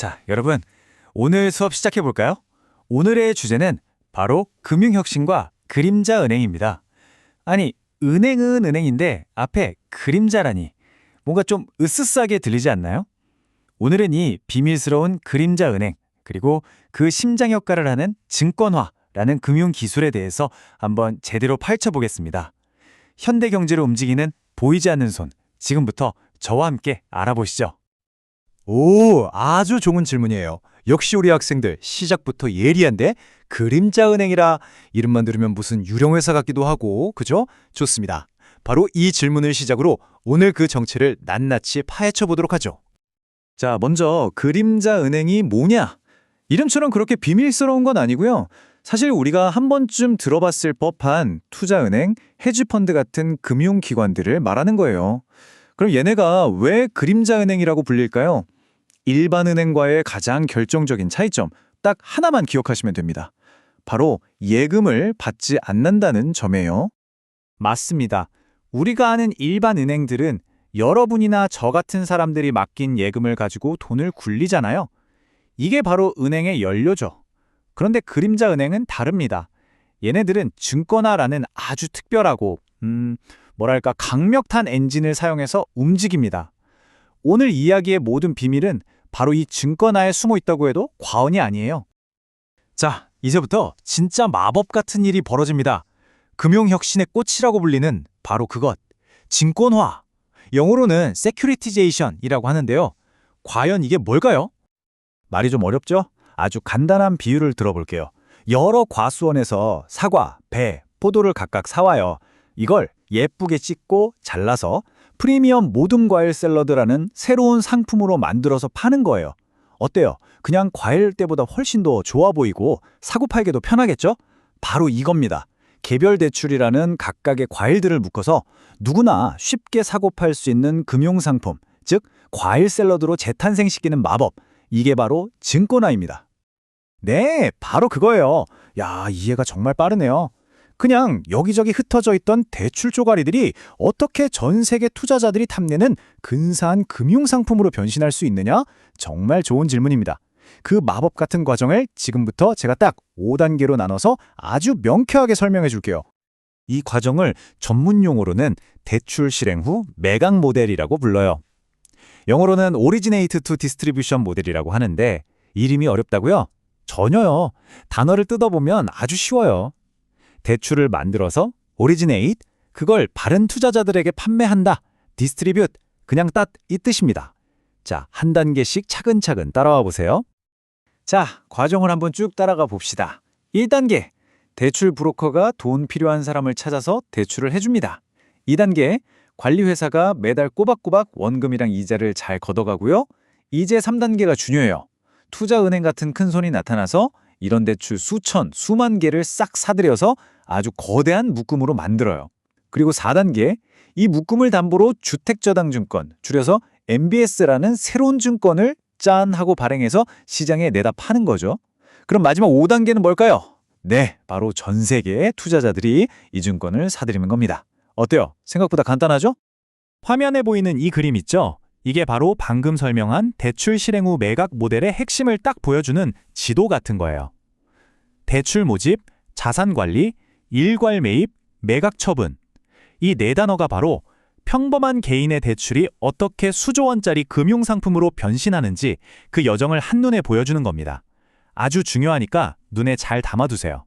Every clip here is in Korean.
자, 여러분, 오늘 수업 시작해 볼까요? 오늘의 주제는 바로 금융혁신과 그림자 은행입니다. 아니, 은행은 은행인데 앞에 그림자라니 뭔가 좀 으스스하게 들리지 않나요? 오늘은 이 비밀스러운 그림자 은행, 그리고 그 심장 역할을 하는 증권화라는 금융 기술에 대해서 한번 제대로 파헤쳐보겠습니다. 현대 경제를 움직이는 보이지 않는 손, 지금부터 저와 함께 알아보시죠. 오, 아주 좋은 질문이에요. 역시 우리 학생들 시작부터 예리한데 그림자 은행이라 이름만 들으면 무슨 유령 회사 같기도 하고, 그죠? 좋습니다. 바로 이 질문을 시작으로 오늘 그 정체를 낱낱이 파헤쳐 보도록 하죠. 자, 먼저 그림자 은행이 뭐냐? 이름처럼 그렇게 비밀스러운 건 아니고요. 사실 우리가 한 번쯤 들어봤을 법한 투자은행, 헤지펀드 같은 금융기관들을 말하는 거예요. 그럼 얘네가 왜 그림자 은행이라고 불릴까요? 일반 은행과의 가장 결정적인 차이점, 딱 하나만 기억하시면 됩니다. 바로 예금을 받지 않는다는 점이에요. 맞습니다. 우리가 아는 일반 은행들은 여러분이나 저 같은 사람들이 맡긴 예금을 가지고 돈을 굴리잖아요. 이게 바로 은행의 연료죠. 그런데 그림자 은행은 다릅니다. 얘네들은 증권화라는 아주 특별하고 뭐랄까 강력한 엔진을 사용해서 움직입니다. 오늘 이야기의 모든 비밀은 바로 이 증권화에 숨어 있다고 해도 과언이 아니에요. 자, 이제부터 진짜 마법 같은 일이 벌어집니다. 금융혁신의 꽃이라고 불리는 바로 그것, 증권화. 영어로는 세큐리티제이션이라고 하는데요. 과연 이게 뭘까요? 말이 좀 어렵죠? 아주 간단한 비유를 들어볼게요. 여러 과수원에서 사과, 배, 포도를 각각 사와요. 이걸 예쁘게 찢고 잘라서 프리미엄 모듬 과일 샐러드라는 새로운 상품으로 만들어서 파는 거예요. 어때요? 그냥 과일 때보다 훨씬 더 좋아 보이고 사고 팔기도 편하겠죠? 바로 이겁니다. 개별 대출이라는 각각의 과일들을 묶어서 누구나 쉽게 사고 팔 수 있는 금융상품, 즉 과일 샐러드로 재탄생시키는 마법. 이게 바로 증권화입니다. 네, 바로 그거예요. 야, 이해가 정말 빠르네요. 그냥 여기저기 흩어져 있던 대출 쪼가리들이 어떻게 전 세계 투자자들이 탐내는 근사한 금융상품으로 변신할 수 있느냐? 정말 좋은 질문입니다. 그 마법 같은 과정을 지금부터 제가 딱 5단계로 나눠서 아주 명쾌하게 설명해 줄게요. 이 과정을 전문 용어로는 대출 실행 후 매각 모델이라고 불러요. 영어로는 Originate to Distribution 모델이라고 하는데 이름이 어렵다고요? 전혀요. 단어를 뜯어보면 아주 쉬워요. 대출을 만들어서 Originate, 그걸 바른 투자자들에게 판매한다. Distribute, 그냥 딱 이 뜻입니다. 자, 한 단계씩 차근차근 따라와 보세요. 자, 과정을 한번 쭉 따라가 봅시다. 1단계, 대출 브로커가 돈 필요한 사람을 찾아서 대출을 해줍니다. 2단계, 관리회사가 매달 꼬박꼬박 원금이랑 이자를 잘 걷어가고요. 이제 3단계가 중요해요. 투자은행 같은 큰 손이 나타나서 이런 대출 수천, 수만 개를 싹 사들여서 아주 거대한 묶음으로 만들어요. 그리고 4단계, 이 묶음을 담보로 주택저당증권, 줄여서 MBS라는 새로운 증권을 짠 하고 발행해서 시장에 내다 파는 거죠. 그럼 마지막 5단계는 뭘까요? 네, 바로 전 세계의 투자자들이 이 증권을 사들이는 겁니다. 어때요? 생각보다 간단하죠? 화면에 보이는 이 그림 있죠? 이게 바로 방금 설명한 대출 실행 후 매각 모델의 핵심을 딱 보여주는 지도 같은 거예요. 대출 모집, 자산 관리, 일괄 매입, 매각 처분. 이 네 단어가 바로 평범한 개인의 대출이 어떻게 수조 원짜리 금융상품으로 변신하는지 그 여정을 한눈에 보여주는 겁니다. 아주 중요하니까 눈에 잘 담아두세요.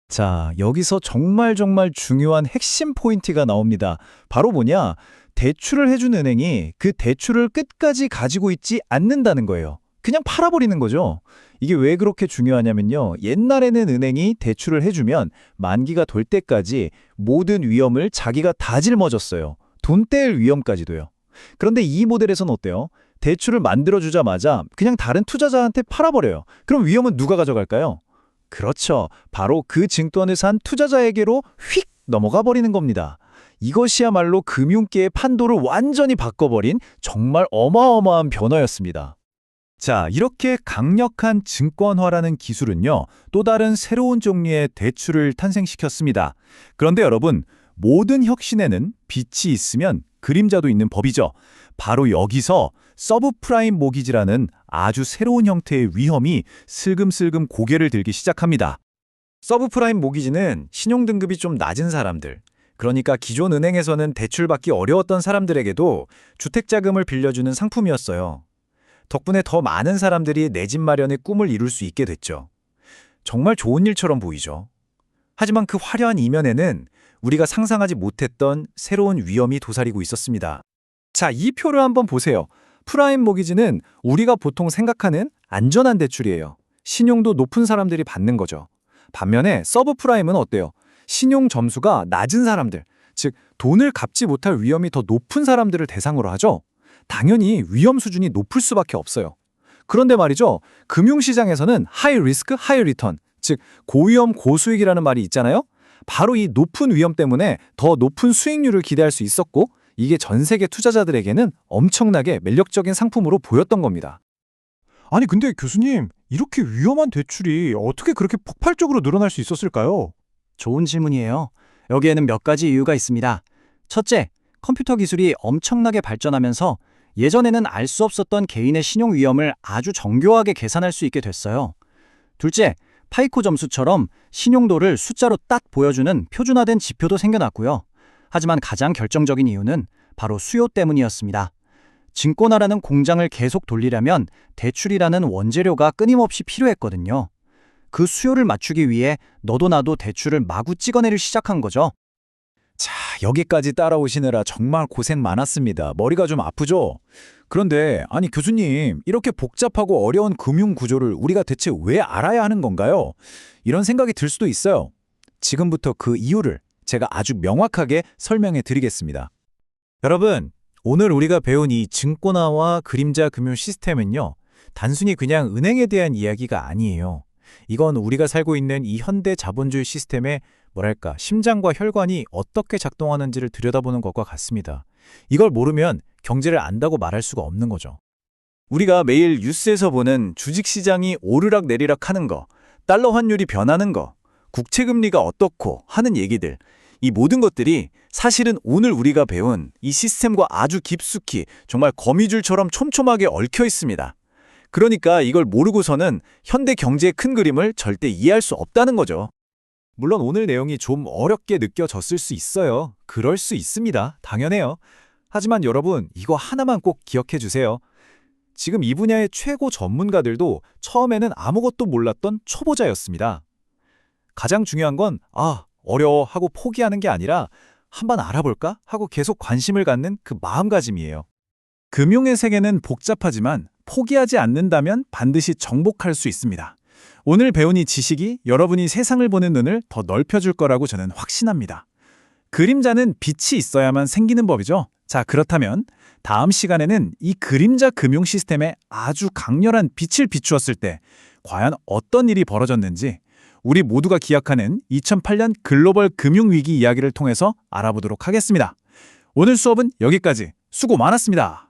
자, 여기서 정말 중요한 핵심 포인트가 나옵니다. 바로 뭐냐? 대출을 해준 은행이 그 대출을 끝까지 가지고 있지 않는다는 거예요. 그냥 팔아버리는 거죠. 이게 왜 그렇게 중요하냐면요. 옛날에는 은행이 대출을 해주면 만기가 될 때까지 모든 위험을 자기가 다 짊어졌어요. 돈 뗄 위험까지도요. 그런데 이 모델에서는 어때요? 대출을 만들어주자마자 그냥 다른 투자자한테 팔아버려요. 그럼 위험은 누가 가져갈까요? 그렇죠. 바로 그 증권을 산 투자자에게로 휙 넘어가 버리는 겁니다. 이것이야말로 금융계의 판도를 완전히 바꿔버린 정말 어마어마한 변화였습니다. 자, 이렇게 강력한 증권화라는 기술은요, 또 다른 새로운 종류의 대출을 탄생시켰습니다. 그런데 여러분, 모든 혁신에는 빛이 있으면 그림자도 있는 법이죠. 바로 여기서 서브프라임 모기지라는 아주 새로운 형태의 위험이 슬금슬금 고개를 들기 시작합니다. 서브프라임 모기지는 신용등급이 좀 낮은 사람들, 그러니까 기존 은행에서는 대출받기 어려웠던 사람들에게도 주택자금을 빌려주는 상품이었어요. 덕분에 더 많은 사람들이 내 집 마련의 꿈을 이룰 수 있게 됐죠. 정말 좋은 일처럼 보이죠. 하지만 그 화려한 이면에는 우리가 상상하지 못했던 새로운 위험이 도사리고 있었습니다. 자, 이 표를 한번 보세요. 프라임 모기지는 우리가 보통 생각하는 안전한 대출이에요. 신용도 높은 사람들이 받는 거죠. 반면에 서브프라임은 어때요? 신용 점수가 낮은 사람들, 즉 돈을 갚지 못할 위험이 더 높은 사람들을 대상으로 하죠. 당연히 위험 수준이 높을 수밖에 없어요. 그런데 말이죠. 금융시장에서는 하이 리스크, 하이 리턴, 즉 고위험, 고수익이라는 말이 있잖아요. 바로 이 높은 위험 때문에 더 높은 수익률을 기대할 수 있었고 이게 전 세계 투자자들에게는 엄청나게 매력적인 상품으로 보였던 겁니다. 아니 근데 교수님, 이렇게 위험한 대출이 어떻게 그렇게 폭발적으로 늘어날 수 있었을까요? 좋은 질문이에요. 여기에는 몇 가지 이유가 있습니다. 첫째, 컴퓨터 기술이 엄청나게 발전하면서 예전에는 알 수 없었던 개인의 신용 위험을 아주 정교하게 계산할 수 있게 됐어요. 둘째, 파이코 점수처럼 신용도를 숫자로 딱 보여주는 표준화된 지표도 생겨났고요. 하지만 가장 결정적인 이유는 바로 수요 때문이었습니다. 증권화라는 공장을 계속 돌리려면 대출이라는 원재료가 끊임없이 필요했거든요. 그 수요를 맞추기 위해 너도 나도 대출을 마구 찍어내기 시작한 거죠. 자, 여기까지 따라오시느라 정말 고생 많았습니다. 머리가 좀 아프죠? 그런데 아니 교수님, 이렇게 복잡하고 어려운 금융 구조를 우리가 대체 왜 알아야 하는 건가요? 이런 생각이 들 수도 있어요. 지금부터 그 이유를 제가 아주 명확하게 설명해 드리겠습니다. 여러분, 오늘 우리가 배운 이 증권화와 그림자 금융 시스템은요, 단순히 그냥 은행에 대한 이야기가 아니에요. 이건 우리가 살고 있는 이 현대 자본주의 시스템의 뭐랄까 심장과 혈관이 어떻게 작동하는지를 들여다보는 것과 같습니다. 이걸 모르면 경제를 안다고 말할 수가 없는 거죠. 우리가 매일 뉴스에서 보는 주식시장이 오르락 내리락 하는 거, 달러 환율이 변하는 거, 국채금리가 어떻고 하는 얘기들, 이 모든 것들이 사실은 오늘 우리가 배운 이 시스템과 아주 깊숙이 정말 거미줄처럼 촘촘하게 얽혀 있습니다. 그러니까 이걸 모르고서는 현대 경제의 큰 그림을 절대 이해할 수 없다는 거죠. 물론 오늘 내용이 좀 어렵게 느껴졌을 수 있어요. 그럴 수 있습니다. 당연해요. 하지만 여러분, 이거 하나만 꼭 기억해 주세요. 지금 이 분야의 최고 전문가들도 처음에는 아무것도 몰랐던 초보자였습니다. 가장 중요한 건 어려워 하고 포기하는 게 아니라 한번 알아볼까 하고 계속 관심을 갖는 그 마음가짐이에요. 금융의 세계는 복잡하지만 포기하지 않는다면 반드시 정복할 수 있습니다. 오늘 배운 이 지식이 여러분이 세상을 보는 눈을 더 넓혀줄 거라고 저는 확신합니다. 그림자는 빛이 있어야만 생기는 법이죠. 자, 그렇다면 다음 시간에는 이 그림자 금융 시스템에 아주 강렬한 빛을 비추었을 때 과연 어떤 일이 벌어졌는지 우리 모두가 기약하는 2008년 글로벌 금융위기 이야기를 통해서 알아보도록 하겠습니다. 오늘 수업은 여기까지. 수고 많았습니다.